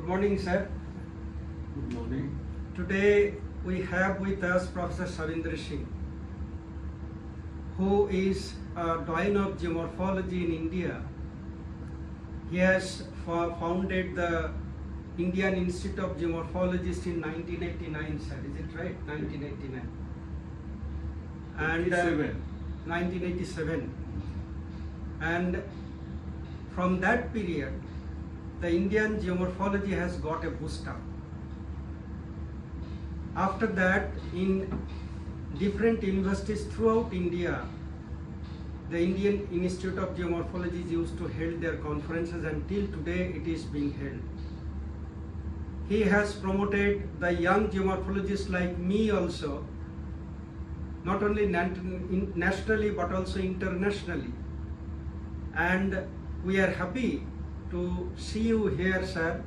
morning, sir. Good morning. Today we have with us Professor Savindra Singh, who is a doyen of geomorphology in India. He has founded the Indian Institute of Geomorphologists in 1989, sir. Is it right? 1989. And 1987. And from that period, the Indian geomorphology has got a boost up. After that, in different universities throughout India, the Indian Institute of Geomorphology used to hold their conferences, and till today it is being held. He has promoted the young geomorphologists like me also, not only nationally but also internationally. And we are happy to see you here, sir.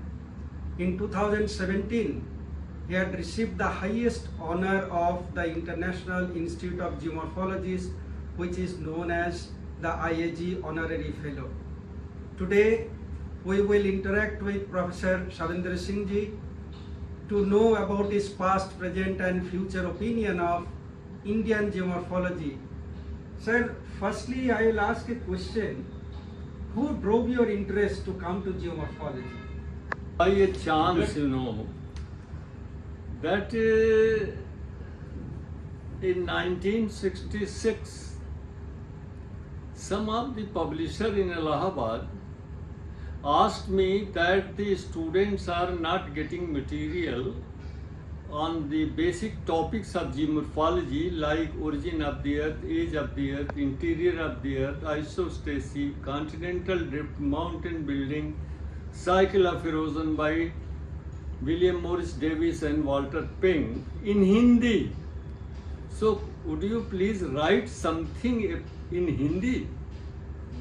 In 2017, he had received the highest honor of the International Institute of Geomorphologists, which is known as the IAG Honorary Fellow. Today, we will interact with Professor Savindra Singh ji to know about his past, present and future opinion of Indian geomorphology. Sir, firstly, I will ask a question. Who drove your interest to come to geomorphology? By a chance, that in 1966, some of the publisher in Allahabad asked me that the students are not getting material on the basic topics of geomorphology like origin of the earth, age of the earth, interior of the earth, isostacy, continental drift, mountain building, cycle of erosion by William Morris Davis and Walter Peng in Hindi. So would you please write something in Hindi?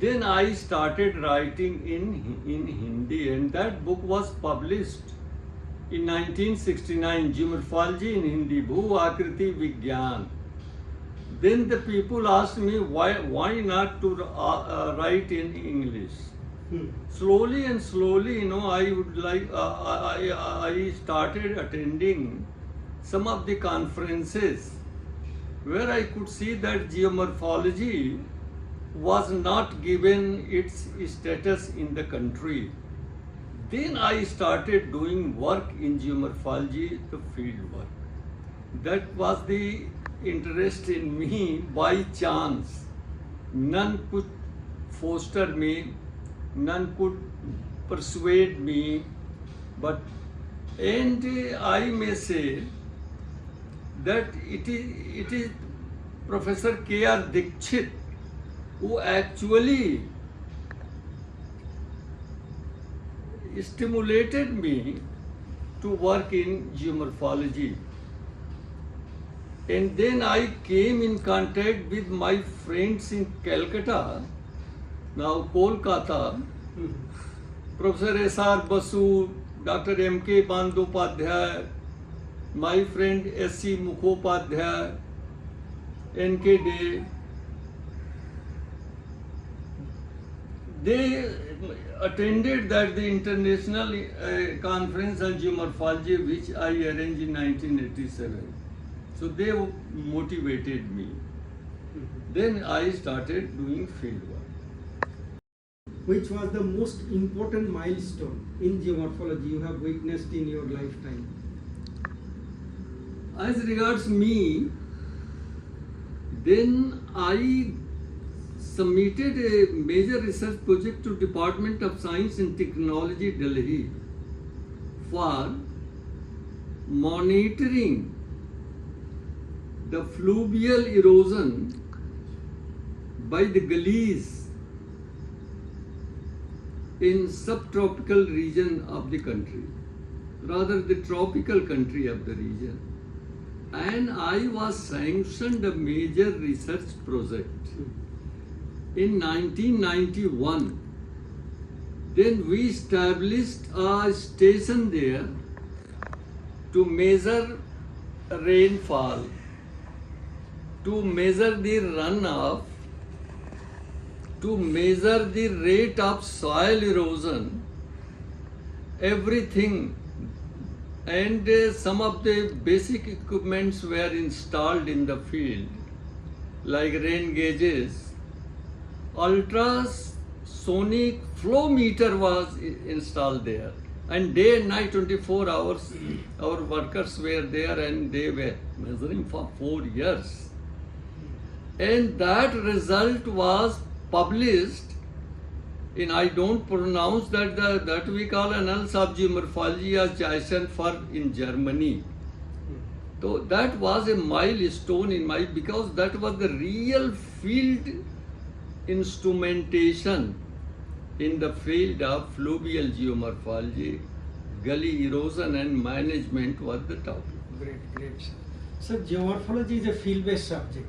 Then I started writing in Hindi, and that book was published in 1969, Geomorphology in Hindi, Bhu Akriti Vigyan. Then the people asked me why not to write in English. Slowly and slowly, I started attending some of the conferences where I could see that geomorphology was not given its status in the country. Then I started doing work in geomorphology, the field work. That was the interest in me by chance. None could foster me, none could persuade me, and I may say that it is Professor K.R. Dikshit who actually stimulated me to work in geomorphology. And then I came in contact with my friends in Calcutta, now Kolkata, Professor S.R. Basu, Dr. M.K. Bandyopadhyay, my friend S.C. Mukhopadhyay, N.K. Day. They attended that the international conference on geomorphology which I arranged in 1987. So they motivated me. Then I started doing field work. Which was the most important milestone in geomorphology you have witnessed in your lifetime? As regards me, then I submitted a major research project to Department of Science and Technology, Delhi, for monitoring the fluvial erosion by the gullies in subtropical region of the country, rather the tropical country of the region. And I was sanctioned a major research project in 1991. Then we established a station there to measure rainfall, to measure the runoff, to measure the rate of soil erosion, everything, and some of the basic equipments were installed in the field, like rain gauges. Ultrasonic flow meter was installed there, and day and night 24 hours our workers were there, and they were measuring for 4 years. And that result was published in, I don't pronounce that we call Annals of Geomorphology as Jason for in Germany. So that was a milestone in my, because that was the real field instrumentation in the field of fluvial geomorphology. Gully erosion and management was the topic. Great, sir. So geomorphology is a field-based subject,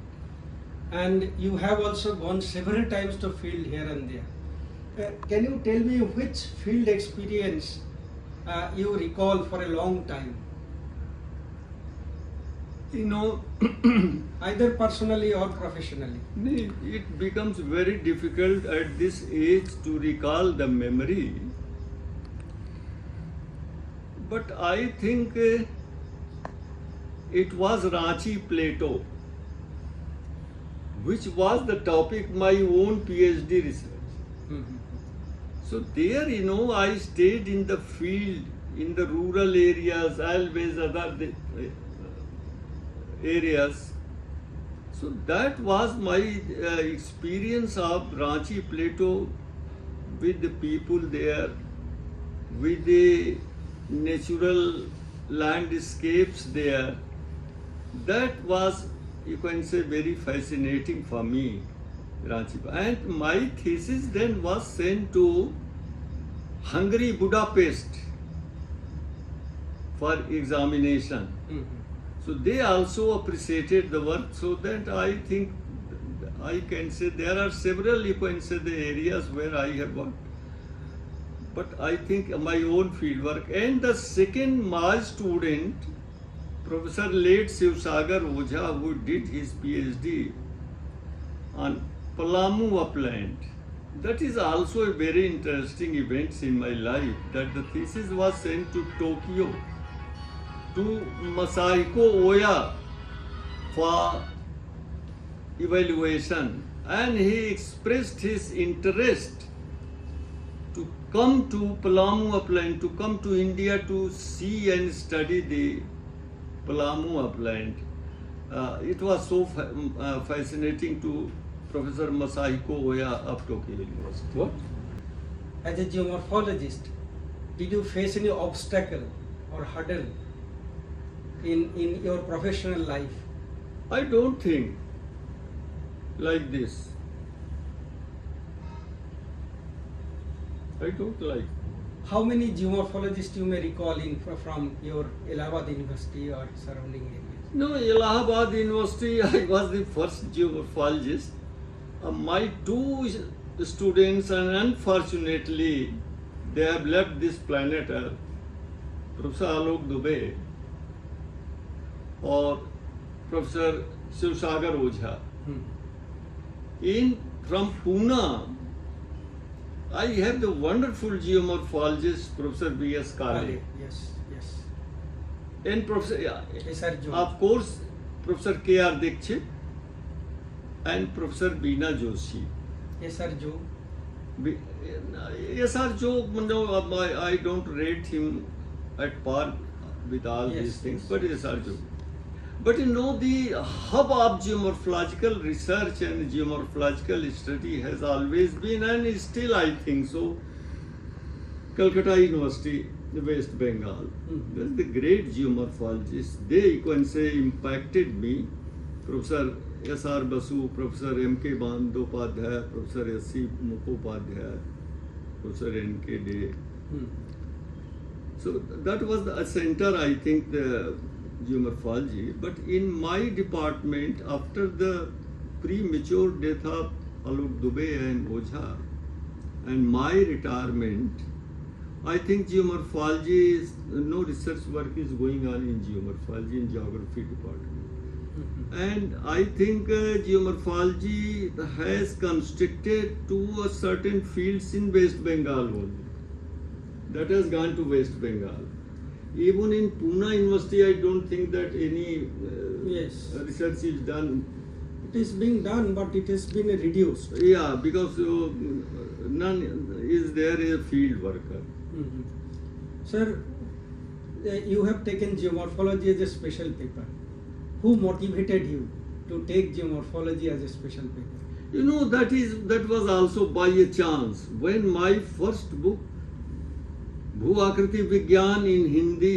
and you have also gone several times to field here and there. Can you tell me which field experience you recall for a long time? You know, Either personally or professionally. it becomes very difficult at this age to recall the memory. But I think it was Ranchi Plateau, which was the topic my own PhD research. So there, you know, I stayed in the field, in the rural areas, always other areas. So that was my experience of Ranchi Plateau, with the people there, with the natural landscapes there. That was, you can say, very fascinating for me, Ranchi. And my thesis then was sent to Hungary, Budapest, for examination. So they also appreciated the work. So that I think I can say there are several, you can say, the areas where I have worked. But I think my own field work. And the second, my student, Professor late Sivsagar Ojha, who did his PhD on Palamu upland. That is also a very interesting event in my life, that the thesis was sent to Tokyo, to Masahiko Oya for evaluation, and he expressed his interest to come to Palamu upland, to come to India to see and study the Palamu upland. It was so fascinating to Professor Masahiko Oya of Tokyo University. What? As a geomorphologist, did you face any obstacle or hurdle in your professional life? I don't think like this. I don't like. How many geomorphologists you may recall from your Allahabad University or surrounding areas? No, Allahabad University, I was the first geomorphologist. My two students, and unfortunately, they have left this planet, Professor Alok Dubey or Professor Sivsagar Ojha. From Pune, I have the wonderful geomorphologist, Professor B.S. Kale. Yes. And Professor, SR Joe. of course, Professor K.R. Dikshit and Professor Beena Joshi. SR Joe. SR Joe, no, I don't rate him at par with all these things, but SR Joe. But you know, the hub of geomorphological research and geomorphological study has always been, and is still, I think so, Calcutta University, West Bengal. That's the great geomorphologists. They, you can say, impacted me. Professor S.R. Basu, Professor M.K. Bandyopadhyay, Professor S.C. Mukhopadhyay, Professor N.K. Day. So that was the center, I think, the geomorphology. But in my department, after the premature death of Alok Dubey and Ojha and my retirement, I think geomorphology is, no research work is going on in geomorphology in geography department. And I think geomorphology has constricted to a certain fields in West Bengal only. That has gone to West Bengal. Even in Pune University, I don't think that any Yes. research is done. It is being done, but it has been reduced. Yeah, because none is there a field worker. Mhm. Sir, you have taken geomorphology as a special paper. Who motivated you to take geomorphology as a special paper? You know, that was also by a chance. When my first book, Bhu-Akriti Vigyan in Hindi,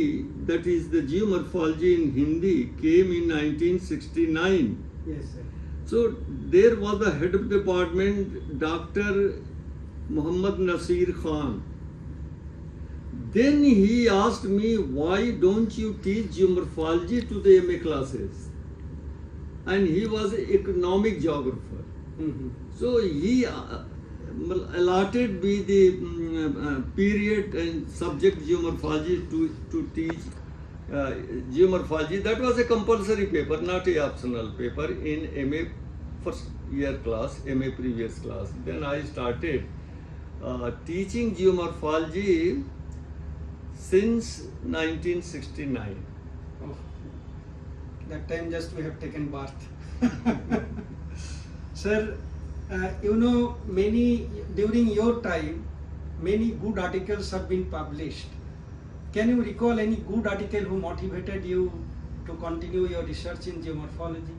that is the geomorphology in Hindi, came in 1969. Yes, sir. So there was the head of department, Dr. Muhammad Nasir Khan. Then he asked me, why don't you teach geomorphology to the MA classes? And he was an economic geographer. Mhm. So he allotted me the period and subject geomorphology to teach geomorphology. That was a compulsory paper, not a optional paper in MA first year class, MA previous class. Then I started teaching geomorphology since 1969. Oh. That time just we have taken birth. Sir, you know, during your time, many good articles have been published. Can you recall any good article who motivated you to continue your research in geomorphology?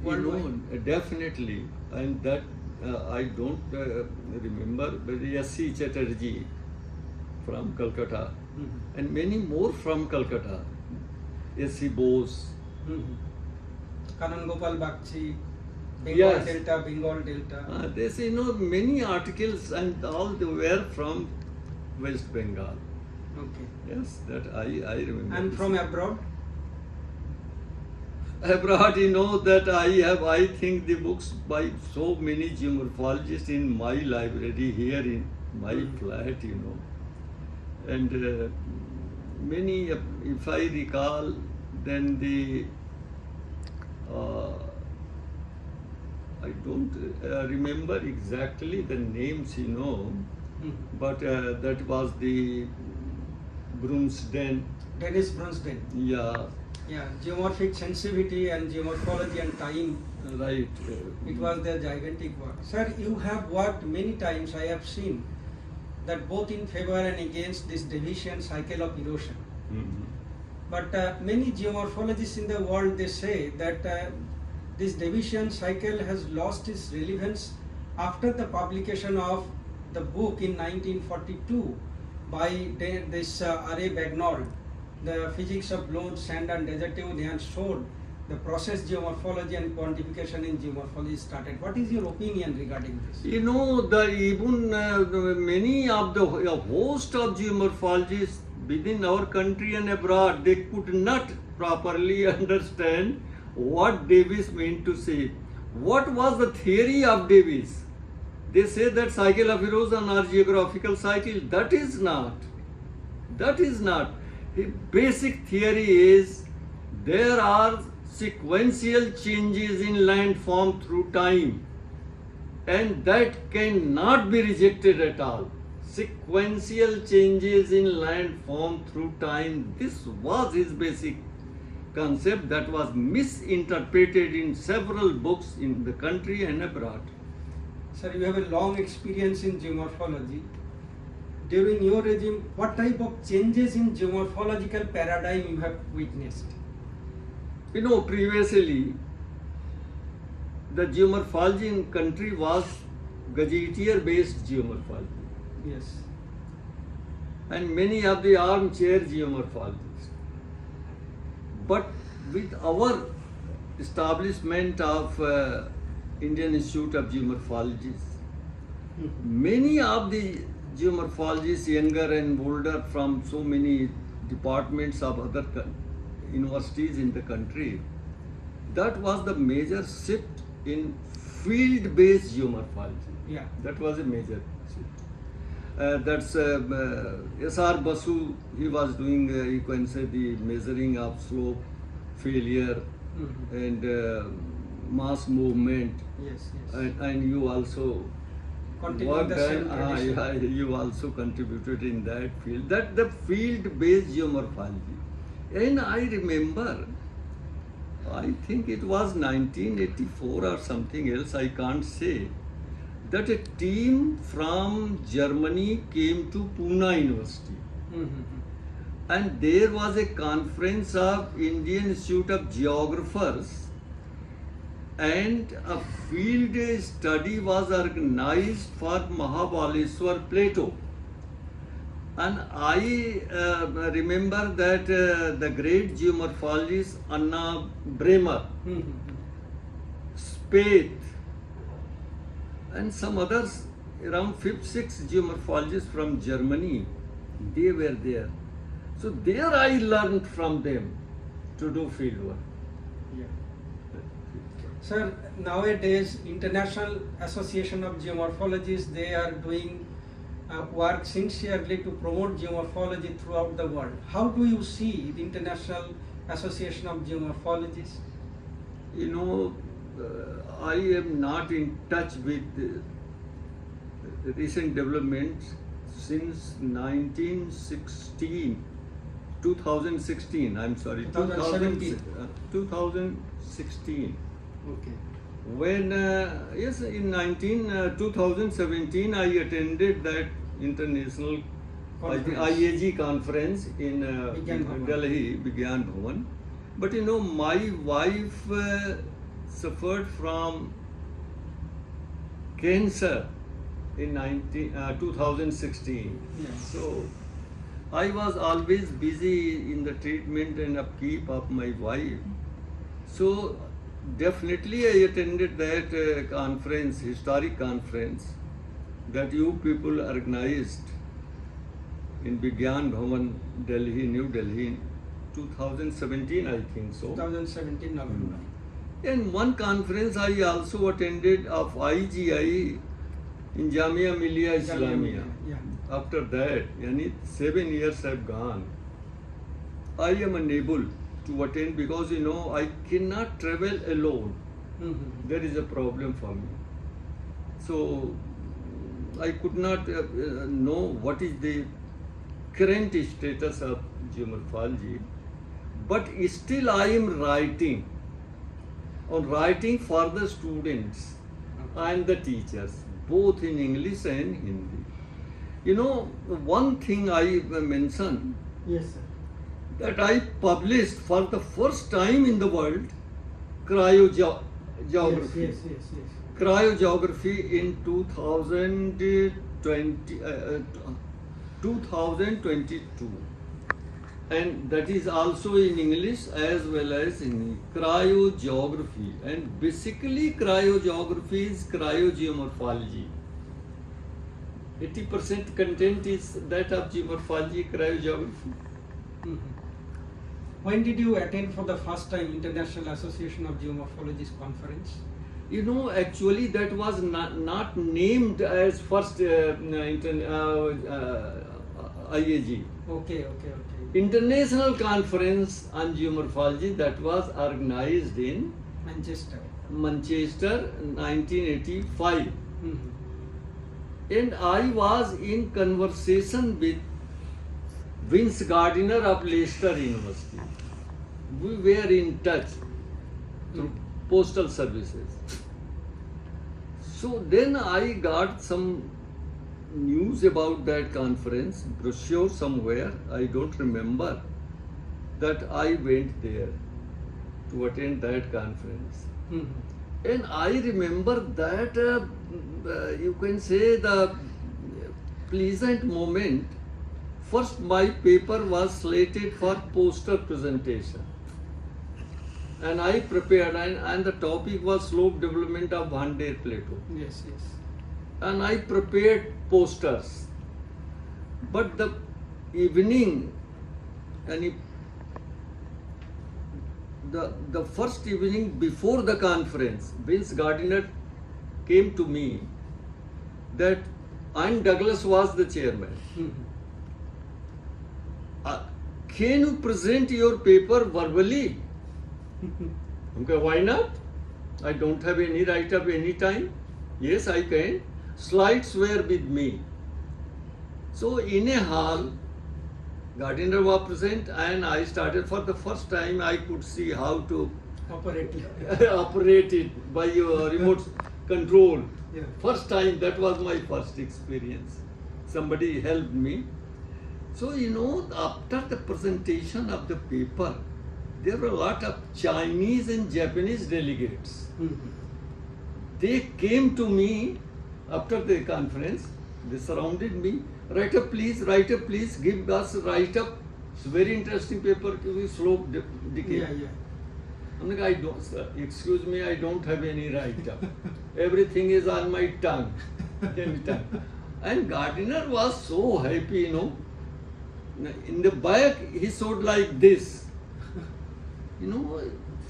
You know, definitely, and that I don't remember, but S.C. Chatterjee from Calcutta, Mhm. and many more from Calcutta, S.C. Bose. Kanan Gopal Bakshi, Bengal Yes. Delta, Bengal Delta. They say, you know, many articles and all they were from West Bengal. Okay. Yes, that I remember. And this. from abroad? Abroad, you know that I think the books by so many geomorphologists in my library here in my flat, you know. And many, if I recall, then I don't remember exactly the names, you know, but that was the Brunsden. Dennis Brunsden. Yeah, Yeah, geomorphic sensitivity and geomorphology and time. right. It was their gigantic work. Sir, you have worked many times, I have seen, that both in favor and against this division cycle of erosion. Mhm. But many geomorphologists in the world, they say that this division cycle has lost its relevance after the publication of the book in 1942 by this R.A. Bagnold, the physics of load, sand and desertive. They had showed the process geomorphology and quantification in geomorphology started. What is your opinion regarding this? You know, even many of the a host of geomorphologists within our country and abroad, they could not properly understand what Davis meant to say. What was the theory of Davis? They say that cycle of erosion or geographical cycle. That is not. That is not. The basic theory is there are sequential changes in landform through time, and that cannot be rejected at all. Sequential changes in landform through time. This was his basic concept that was misinterpreted in several books in the country and abroad. Sir, you have a long experience in geomorphology. During your regime, what type of changes in geomorphological paradigm you have witnessed? You know, previously, the geomorphology in country was gazetteer-based geomorphology, Yes. and many of the armchair geomorphologists. But with our establishment of Indian Institute of Geomorphologists, many of the geomorphologists, younger and older from so many departments of other universities in the country, that was the major shift in field-based geomorphology. Yeah. That was a major shift. That's S.R. Basu, he was doing, you can say, the measuring of slope, failure, and mass movement. Yes, yes. And you also continuing the same tradition. Yeah, you also contributed in that field, that the field-based geomorphology. And I remember, I think it was 1984 or something else, I can't say, that a team from Germany came to Pune University. And there was a conference of Indian Institute of Geographers, and a field study was organized for Mahabaleshwar Plateau. And I remember that the great geomorphologist Anna Bremer, Speth, and some others, around 5-6 geomorphologists from Germany, they were there. So there I learned from them to do field work. Yeah. Sir, nowadays International Association of Geomorphologists, they are doing work sincerely to promote geomorphology throughout the world. How do you see the International Association of Geomorphologists? You know, I am not in touch with recent developments since 2016, I'm sorry, 2016. Okay. When, yes, in 2017, I attended that international IAG conference in Delhi, Vigyan Bhavan. But you know, my wife suffered from cancer in 2016. Yes. So I was always busy in the treatment and upkeep of my wife. So definitely I attended that conference, historic conference that you people organized in Vigyan Bhavan, Delhi, New Delhi, in 2017, I think so. 2017 November. And one conference I also attended of IGI in Jamia Millia Islamia. Yeah. After that, 7 years have gone. I am unable to attend because you know I cannot travel alone. There is a problem for me. So I could not know what is the current status of geomorphology. But still I am writing for the students and the teachers, both in English and Hindi. You know, one thing I mentioned, Yes, sir. that I published for the first time in the world cryogeography. Yes. Cryogeography in 2022. And that is also in English as well as in cryogeography. And basically cryogeography is cryogeomorphology. 80% content is that of geomorphology, cryogeography. When did you attend for the first time International Association of Geomorphologists conference? You know, actually that was not named as first IAG. Okay. International Conference on Geomorphology that was organized in Manchester, 1985. And I was in conversation with Vince Gardiner of Leicester University. We were in touch through postal services. So then I got some news about that conference, brochure somewhere, I don't remember, that I went there to attend that conference. And I remember that, you can say, the pleasant moment. First, my paper was slated for poster presentation. And I prepared, and the topic was slope development of Bhandir Plateau. Yes. And I prepared posters. But the evening, the first evening before the conference, Vince Gardiner came to me that Ian Douglas was the chairman. Can you present your paper verbally? Okay, why not? I don't have any right of any time. Yes, I can. slides were with me. So in a hall, Gardiner was present, and I started for the first time. I could see how to Operate. operate it by your remote control. Yeah. First time, that was my first experience. Somebody helped me. So after the presentation of the paper, there were a lot of Chinese and Japanese delegates. Mhm. They came to me after the conference. They surrounded me. Write up, please. Give us write up. It's a very interesting paper. Slope decay. Yeah, yeah. I'm like, I don't, sir. Excuse me, I don't have any write up. Everything is on my tongue. And Gardiner was so happy, In the back, he showed like this.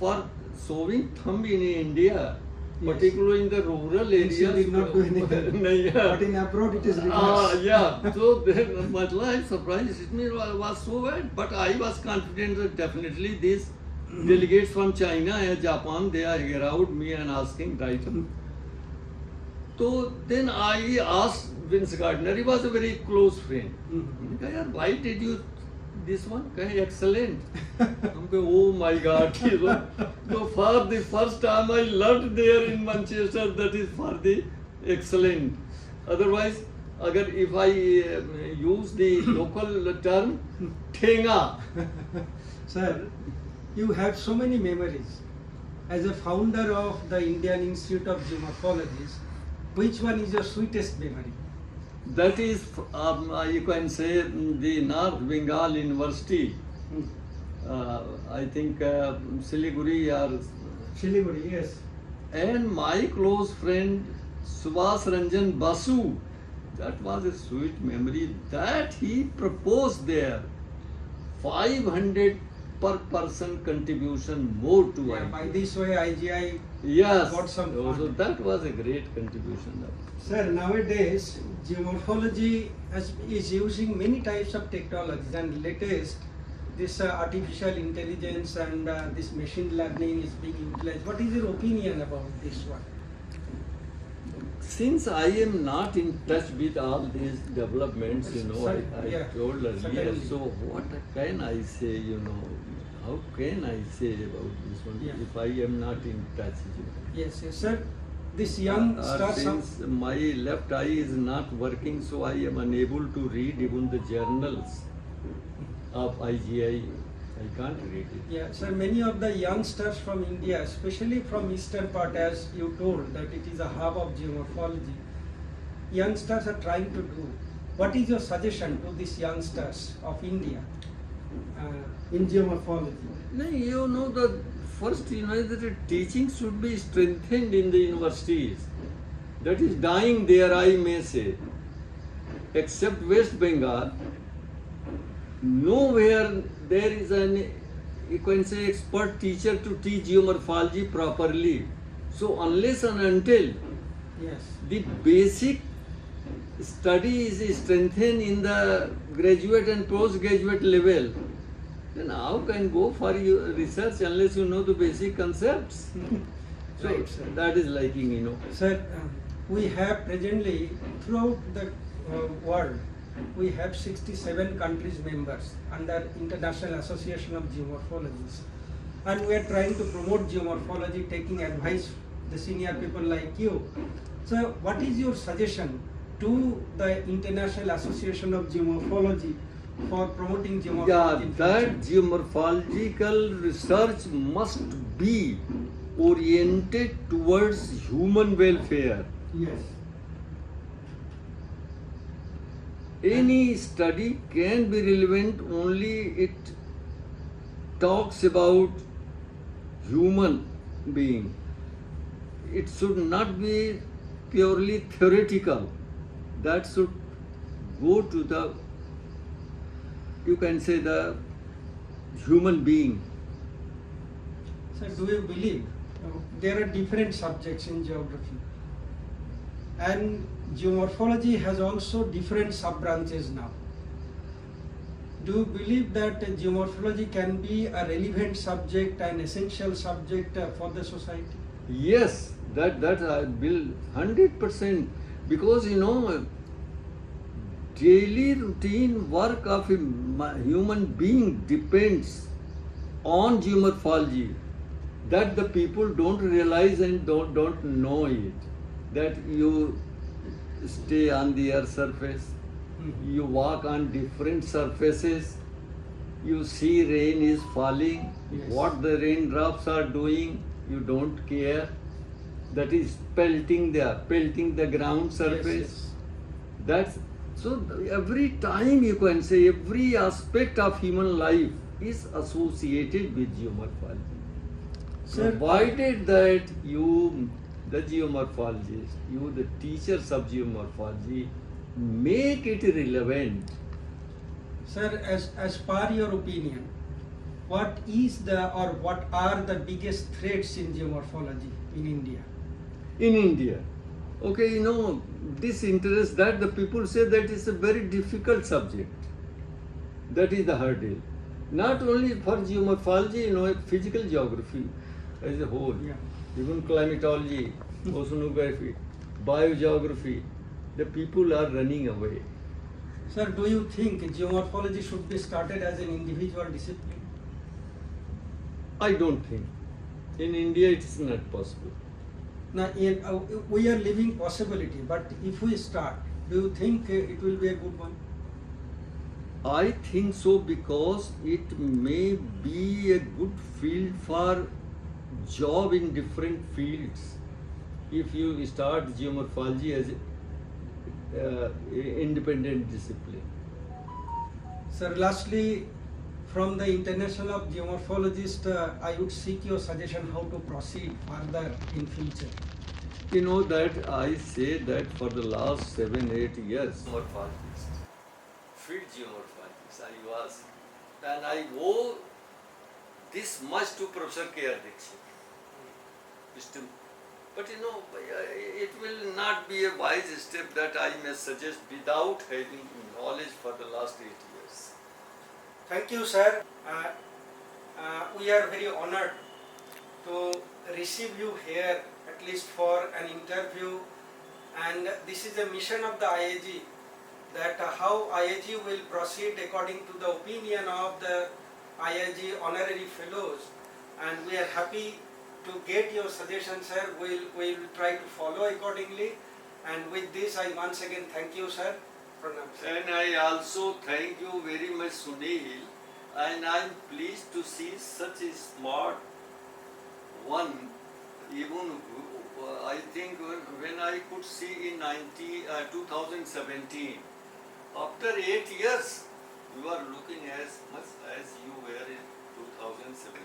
For showing thumb in India, Yes. particularly in the rural Means you areas. did not do anything. Yeah. But in abroad it is reversed. Yeah. So then my life surprised me was so bad, but I was confident that definitely these delegates from China and Japan, they are around me and asking right. So then I asked Vince Gardner, he was a very close friend. Mhm. Why did you this one? Excellent. I'm going, oh my God. So for the first time I learned there in Manchester, that is for the excellent. Otherwise, if I use the local term, Thenga. Sir, you have so many memories. As a founder of the Indian Institute of Geomorphology, which one is your sweetest memory? That is, you can say, the North Bengal University. I think Siliguri or Siliguri, yes. and my close friend Subhas Ranjan Basu. That was a sweet memory that he proposed there. 500 per person contribution more to Yeah, IAG. by this way, IGI Yes. got some So fund. that was a great contribution. Sir, nowadays, geomorphology is using many types of technologies, and latest, this artificial intelligence and this machine learning is being utilized. What is your opinion about this one? Since I am not in touch with all these developments, I Yeah, told earlier, certainly. so what can I say, how can I say about this one Yeah. if I am not in touch? Yes, yes, sir. This young stars. Since my left eye is not working, so I am unable to read even the journals of IGI. I can't read it. Yeah, sir, many of the youngsters from India, especially from eastern part, as you told that it is a hub of geomorphology, youngsters are trying to do. What is your suggestion to these youngsters of India in geomorphology? No, the first, that the teaching should be strengthened in the universities. That is dying there, I may say. Except West Bengal, nowhere there is an, you can say, expert teacher to teach geomorphology properly. So unless and until Yes. the basic study is strengthened in the graduate and postgraduate level, then how can go for your research unless you know the basic concepts? So Right, sir. that is lacking, Sir, we have presently throughout the world, we have 67 countries members under International Association of Geomorphologists, and we are trying to promote geomorphology, taking advice the senior people like you. So, what is your suggestion to the International Association of Geomorphology for promoting geomorphology? Yeah, in that future? geomorphological research must be oriented towards human welfare. Yes. Any study can be relevant only it talks about human being. It should not be purely theoretical. That should go to the, you can say, the human being. So, do you believe there are different subjects in geography, and geomorphology has also different sub-branches now? Do you believe that geomorphology can be a relevant subject, an essential subject for the society? Yes, that I will 100%. Because daily routine work of a human being depends on geomorphology, that the people don't realize and don't know it, that you stay on the earth surface, you walk on different surfaces, you see rain is falling, Yes. what the raindrops are doing, you don't care. That is pelting the ground surface. Yes. That's so every time you can say every aspect of human life is associated with geomorphology. Sir, Provided that you, the geomorphologist, you, the teachers of geomorphology, make it relevant. Sir, as per your opinion, what is the or what are the biggest threats in geomorphology in India? In India, okay, this interest that the people say that is a very difficult subject. That is the hurdle. Not only for geomorphology, physical geography as a whole, Yeah. even climatology, oceanography, biogeography, the people are running away. Sir, do you think geomorphology should be started as an individual discipline? I don't think. In India it is not possible. Now, we are living possibility, but if we start, do you think it will be a good one? I think so because it may be a good field for job in different fields. If you start geomorphology as independent discipline. Sir, lastly, from the International of Geomorphologists, I would seek your suggestion how to proceed further in future. That I say that for the last 7-8 years, geomorphologist, field geomorphologist, I was, and I owe this much to Professor K.R. Dixit. But it will not be a wise step that I may suggest without having knowledge for the last 8 years. Thank you, sir. We are very honored to receive you here, at least for an interview. And this is a mission of the IAG, that how IAG will proceed according to the opinion of the IAG honorary fellows. And we are happy to get your suggestions, sir. We'll try to follow accordingly. And with this, I once again thank you, sir. Pranam, sir. And I also thank you very much, Sunil, and I am pleased to see such a smart one. Even I think when I could see in 2017, after 8 years, you are looking as much as you were in 2017.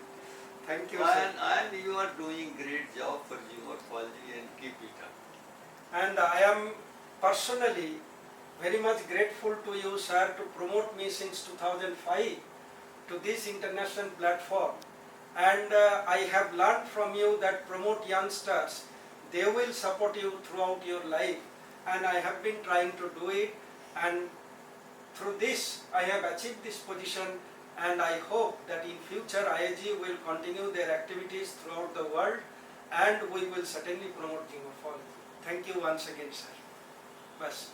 Thank you, sir. And you are doing great job for geomorphology and keep it up. And I am personally very much grateful to you, sir, to promote me since 2005 to this international platform. And I have learned from you that promote youngsters. They will support you throughout your life. And I have been trying to do it. And through this, I have achieved this position. And I hope that in future, IAG will continue their activities throughout the world. And we will certainly promote geomorphology. Thank you once again, sir. Bas,